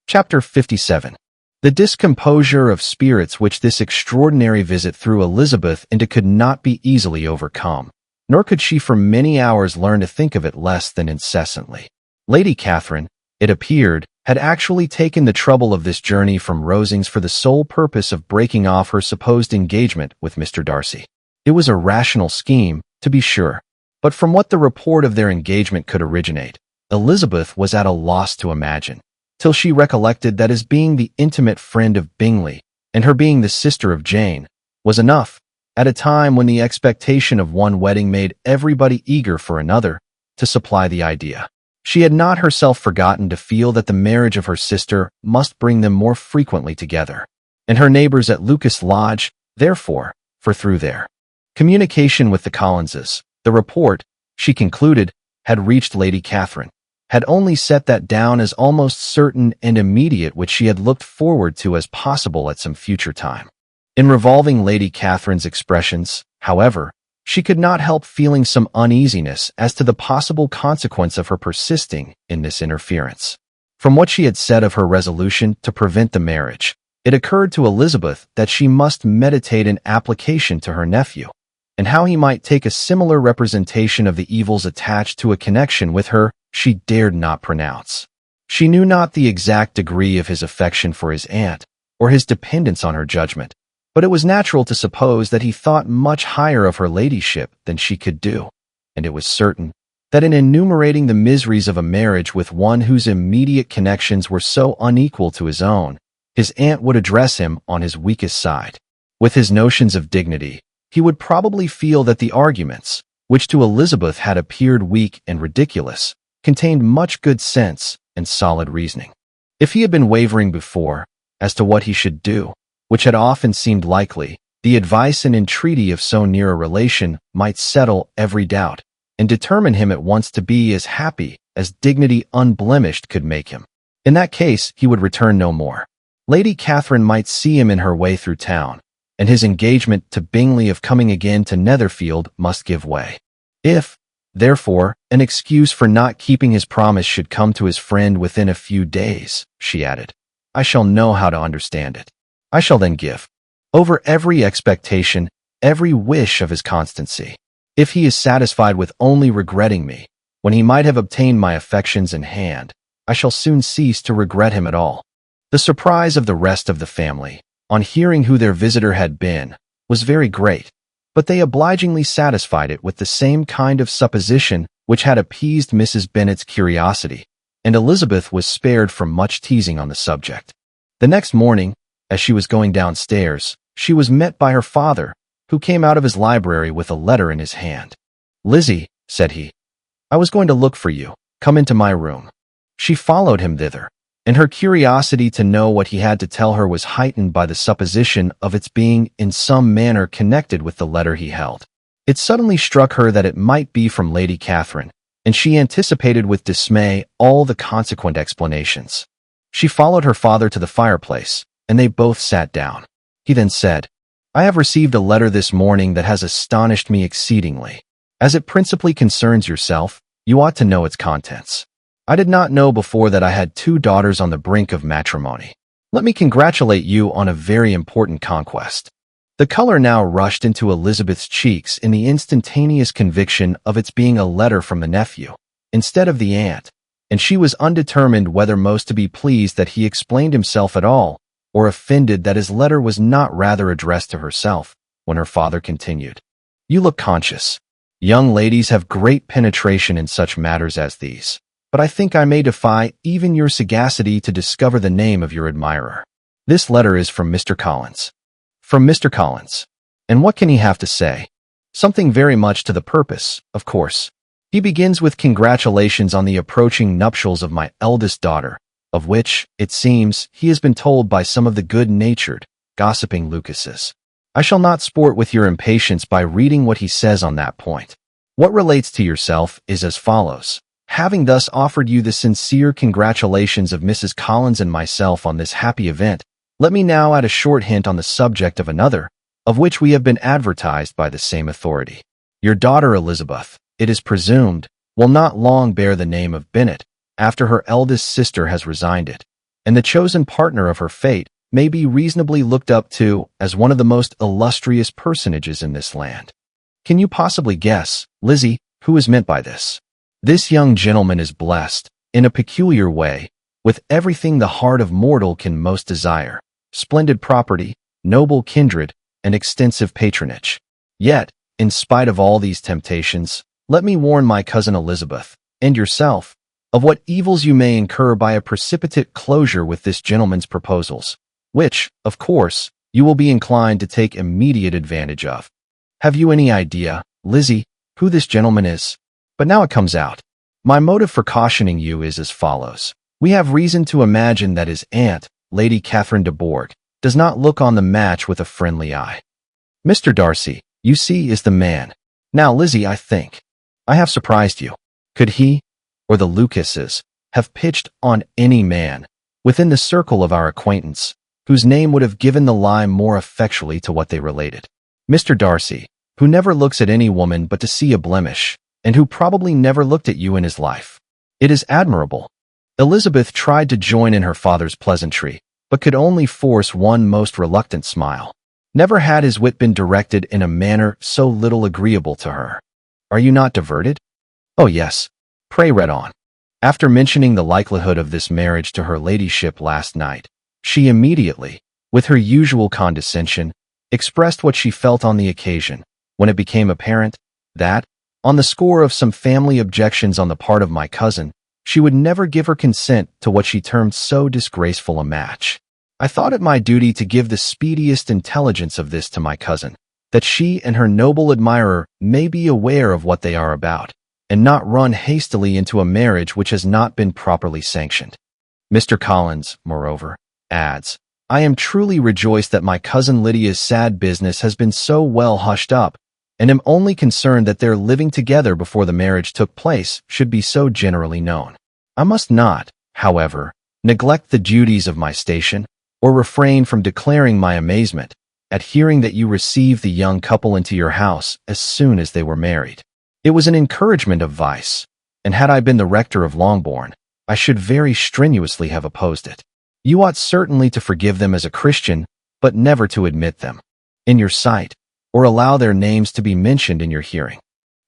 Chapter 57. The discomposure of spirits which this extraordinary visit threw Elizabeth into could not be easily overcome, nor could she for many hours learn to think of it less than incessantly. Lady Catherine, it appeared, had actually taken the trouble of this journey from Rosings for the sole purpose of breaking off her supposed engagement with Mr. Darcy. It was a rational scheme, to be sure, but from what the report of their engagement could originate, Elizabeth was at a loss to imagine, till she recollected that his being the intimate friend of Bingley, and her being the sister of Jane, was enough, at a time when the expectation of one wedding made everybody eager for another, to supply the idea. She had not herself forgotten to feel that the marriage of her sister must bring them more frequently together, and her neighbors at Lucas Lodge, therefore, for through their communication with the Collinses, the report, she concluded, had reached Lady Catherine, had only set that down as almost certain and immediate which she had looked forward to as possible at some future time. In revolving Lady Catherine's expressions, however, she could not help feeling some uneasiness as to the possible consequence of her persisting in this interference. From what she had said of her resolution to prevent the marriage, it occurred to Elizabeth that she must meditate an application to her nephew, and how he might take a similar representation of the evils attached to a connection with her she dared not pronounce. She knew not the exact degree of his affection for his aunt, or his dependence on her judgment, but it was natural to suppose that he thought much higher of her ladyship than she could do, and it was certain that in enumerating the miseries of a marriage with one whose immediate connections were so unequal to his own, his aunt would address him on his weakest side. With his notions of dignity, he would probably feel that the arguments, which to Elizabeth had appeared weak and ridiculous, contained much good sense and solid reasoning. If he had been wavering before, as to what he should do, which had often seemed likely, the advice and entreaty of so near a relation might settle every doubt, and determine him at once to be as happy as dignity unblemished could make him. In that case, he would return no more. Lady Catherine might see him in her way through town, and his engagement to Bingley of coming again to Netherfield must give way. If, therefore, an excuse for not keeping his promise should come to his friend within a few days, she added, I shall know how to understand it. I shall then give over every expectation, every wish of his constancy. If he is satisfied with only regretting me, when he might have obtained my affections in hand, I shall soon cease to regret him at all. The surprise of the rest of the family, on hearing who their visitor had been, was very great, but they obligingly satisfied it with the same kind of supposition which had appeased Mrs. Bennet's curiosity, and Elizabeth was spared from much teasing on the subject. The next morning, as she was going downstairs, she was met by her father, who came out of his library with a letter in his hand. Lizzie, said he, I was going to look for you. Come into my room. She followed him thither, and her curiosity to know what he had to tell her was heightened by the supposition of its being in some manner connected with the letter he held. It suddenly struck her that it might be from Lady Catherine, and she anticipated with dismay all the consequent explanations. She followed her father to the fireplace, and they both sat down. He then said, I have received a letter this morning that has astonished me exceedingly. As it principally concerns yourself, you ought to know its contents. I did not know before that I had 2 daughters on the brink of matrimony. Let me congratulate you on a very important conquest. The color now rushed into Elizabeth's cheeks in the instantaneous conviction of its being a letter from the nephew, instead of the aunt, and she was undetermined whether most to be pleased that he explained himself at all, or offended that his letter was not rather addressed to herself, when her father continued, You look conscious. Young ladies have great penetration in such matters as these, but I think I may defy even your sagacity to discover the name of your admirer. This letter is from Mr. Collins. From Mr. Collins. And what can he have to say? Something very much to the purpose, of course. He begins with congratulations on the approaching nuptials of my eldest daughter, of which, it seems, he has been told by some of the good-natured, gossiping Lucases. I shall not sport with your impatience by reading what he says on that point. What relates to yourself is as follows. Having thus offered you the sincere congratulations of Mrs. Collins and myself on this happy event, let me now add a short hint on the subject of another, of which we have been advertised by the same authority. Your daughter Elizabeth, it is presumed, will not long bear the name of Bennet, after her eldest sister has resigned it, and the chosen partner of her fate may be reasonably looked up to as one of the most illustrious personages in this land. Can you possibly guess, Lizzie, who is meant by this? This young gentleman is blessed, in a peculiar way, with everything the heart of mortal can most desire: splendid property, noble kindred, and extensive patronage. Yet, in spite of all these temptations, let me warn my cousin Elizabeth, and yourself, of what evils you may incur by a precipitate closure with this gentleman's proposals, which, of course, you will be inclined to take immediate advantage of. Have you any idea, Lizzie, who this gentleman is? But now it comes out. My motive for cautioning you is as follows. We have reason to imagine that his aunt, Lady Catherine de Bourgh, does not look on the match with a friendly eye. Mr. Darcy, you see, is the man. Now, Lizzie, I think I have surprised you. Could he, or the Lucases, have pitched on any man, within the circle of our acquaintance, whose name would have given the lie more effectually to what they related? Mr. Darcy, who never looks at any woman but to see a blemish, and who probably never looked at you in his life. It is admirable. Elizabeth tried to join in her father's pleasantry, but could only force one most reluctant smile. Never had his wit been directed in a manner so little agreeable to her. Are you not diverted? Oh yes. Pray read on. After mentioning the likelihood of this marriage to her ladyship last night, she immediately, with her usual condescension, expressed what she felt on the occasion, when it became apparent that, on the score of some family objections on the part of my cousin, she would never give her consent to what she termed so disgraceful a match. I thought it my duty to give the speediest intelligence of this to my cousin, that she and her noble admirer may be aware of what they are about, and not run hastily into a marriage which has not been properly sanctioned. Mr. Collins, moreover, adds, I am truly rejoiced that my cousin Lydia's sad business has been so well hushed up, and am only concerned that their living together before the marriage took place should be so generally known. I must not, however, neglect the duties of my station, or refrain from declaring my amazement at hearing that you received the young couple into your house as soon as they were married. It was an encouragement of vice, and had I been the rector of Longbourn, I should very strenuously have opposed it. You ought certainly to forgive them as a Christian, but never to admit them in your sight, or allow their names to be mentioned in your hearing.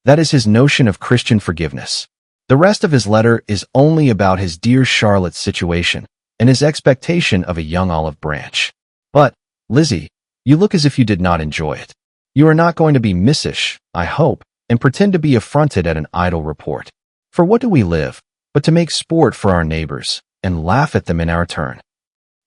That is his notion of Christian forgiveness. The rest of his letter is only about his dear Charlotte's situation, and his expectation of a young olive branch. But, Lizzie, you look as if you did not enjoy it. You are not going to be missish, I hope, and pretend to be affronted at an idle report. For what do we live, but to make sport for our neighbors, and laugh at them in our turn?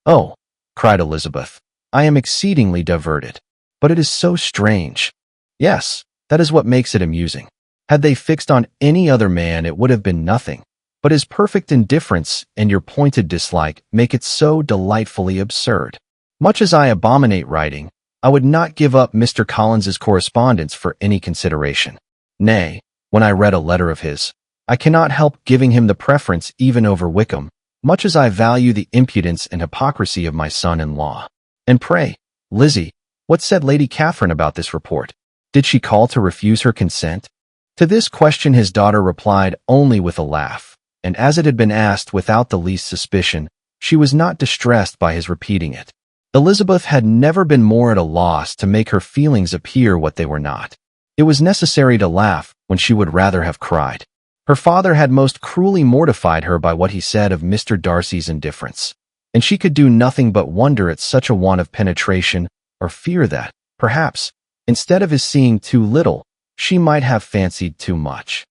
Oh, cried Elizabeth, I am exceedingly diverted. But it is so strange. Yes, that is what makes it amusing. Had they fixed on any other man, it would have been nothing. But his perfect indifference and your pointed dislike make it so delightfully absurd. Much as I abominate writing, I would not give up Mr. Collins's correspondence for any consideration. Nay, when I read a letter of his, I cannot help giving him the preference even over Wickham, much as I value the impudence and hypocrisy of my son-in-law. And pray, Lizzie, what said Lady Catherine about this report? Did she call to refuse her consent? To this question his daughter replied only with a laugh, and as it had been asked without the least suspicion, she was not distressed by his repeating it. Elizabeth had never been more at a loss to make her feelings appear what they were not. It was necessary to laugh when she would rather have cried. Her father had most cruelly mortified her by what he said of Mr. Darcy's indifference, and she could do nothing but wonder at such a want of penetration, or fear that, perhaps, instead of his seeing too little, she might have fancied too much.